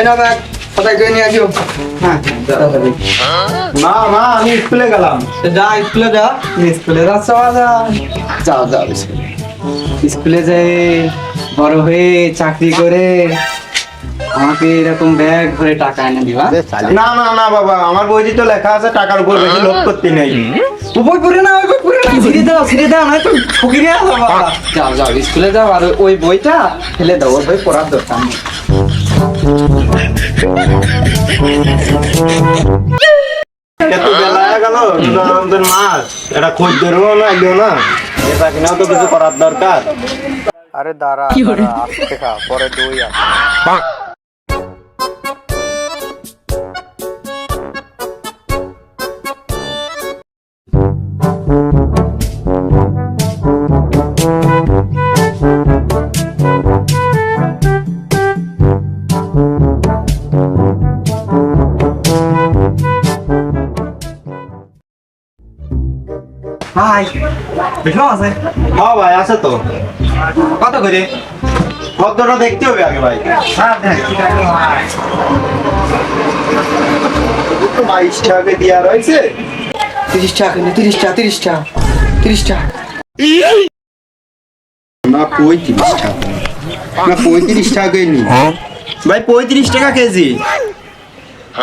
না ব্যাগ কোথায় গিয়ে নিয়ে আসো। হ্যাঁ মা মা আমি স্কুলে গেলাম। যা স্কুলে যা। স্কুলে যাচ্ছ যাও যাও স্কুলে যাই বড় হয়ে চাকরি করে আমাকে এরকম ব্যাগ ভরে টাকা এনে দিবা। না না না বাবা, আমার বইতে তো লেখা আছে টাকার উপর বেশি লোভ করতে নেই। ও বই পড়ে না, ওই বই পড়ে না, ছিঁড়ে দাও না তো ঠকিয়ে বাবা। যাও যাও স্কুলে যাও আর ওই বইটা ফেলে দাও, ওই বই পড়ার দরকার নেই। এত বেলা হয়ে গেল, রমজান মাস, এটা খোঁজ ধরবো না এলো না, এটা কিনাও তো কিছু করার দরকার। আরে দাঁড়া আজকে খা, পরে দই আছে। ভাই বেশম আছে? হ্যাঁ ভাই আছে তো। কত করে? কতটা দেখতে হবে আগে ভাই। হ্যাঁ দেখ 22 টাকা দিয়া রয়েছে। 30 টাকা কিনে 30 টাকা 30 টাকা 30 টাকা না 35 টাকা না 35 টাকা নি ভাই, 35 টাকা কেজি।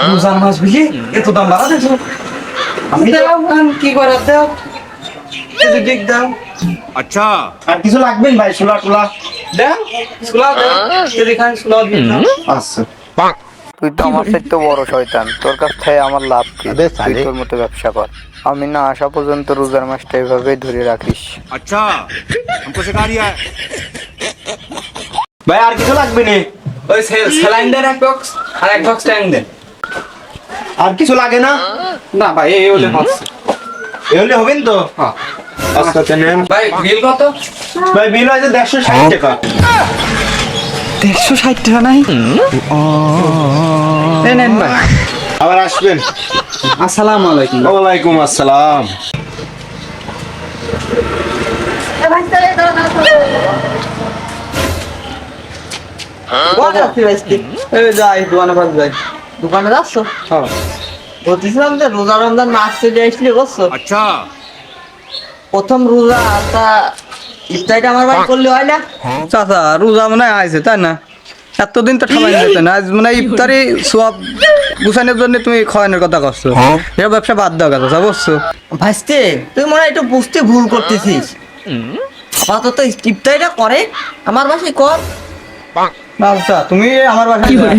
রোজার মাস বুঝলি এত দাম বাড়া দেছো। আমি দাও কি করার দাও কিছু ঠিক দাও। আচ্ছা আর কিছু লাগবে ভাই? ছোলা টোলা দাও সুলা দাও যদি খান সুলা দিন। আচ্ছা। তুই তো আমার থেকে বড় শয়তান, তোর কাছ থেকে আমার লাভ কি? তুই তোর মতো ব্যবসা কর, আমি না আসা পর্যন্ত রোজার মাসটা এভাবেই ধরে রাখিস। আচ্ছা हमको सिखा दिया है ভাই। আর কিছু লাগবে না? ওই স্যালাইন দেন এক বক্স আর এক বক্স ট্যাং দেন। আর কিছু লাগে না? না ভাই এই হলে হচ্ছে। এই হলে হবেন তো? হ্যাঁ আচ্ছা নেন ভাই বিল কত? ভাই, বিল হয়েছে 160 টাকা। 160 টাকা নাই? এই নেন ভাই। আবার আসবেন। আসসালামু আলাইকুম। ওয়ালাইকুম আসসালাম। এই যাই দোকানে পাশ যাই। দোকানে যাচ্ছ? হ্যাঁ বলতেছিলাম যে রোজা রমজান মাস চলে আসলে করছো আচ্ছা প্রথম রোজা তা ইফতারিটা আমার বাড়ি করলে হয় না? চাচা রোজা মনে হয় আইছে তাই না? এতদিন তো খাওয়াই যেত না, আজ মানে ইফতারি সব গুছানোর জন্য তুমি খাওয়ানোর কথা করছো। এটা ব্যবসা বাদ দাও কথা বুঝছো? ভাইস্তে তুই মনে হয় একটু বুঝতে ভুল করতেছিস। আপাতত ইফতারিটা করে আমার বাসায় কর। না চাচা তুমি আমার বাসায় যাও।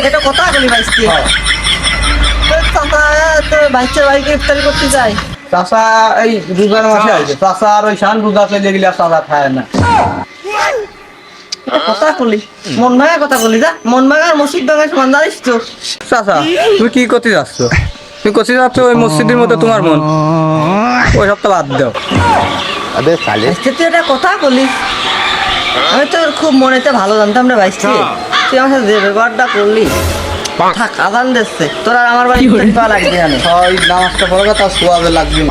এটা কথা বলি ভাইস্তে। বাচ্চার বাড়িতে ইফতারি করতে যাই। চাচা এই রোজার মাসে আইছে, চাচা আর ওই শান রোজা চলে গেলে আর চাচা খায় না। এটা কথা বলি, মন ভাঙা কথা বলি যা। মন ভাঙা আর মসজিদ ভাঙা সমান জানিস তো? চাচা তুমি কি করতে যাচ্ছ? তুমি করতে যাচ্ছ ওই মসজিদের মতো তোমার মন, ওই সব তো বাদ দাও। ভাইস্তে তুই এটা কথা বলি, আমি তো খুব মনেতে ভালো জানতাম রে ভাইস্তে। তুই আমার সাথে যে ব্যবহারটা করলি থাক আদান দিচ্ছে তোর আর আমার বাড়ি ইফতারি পাওয়া লাগবে জানে। ওই নামাজটা পড়া কথা সোয়াবে লাগবে।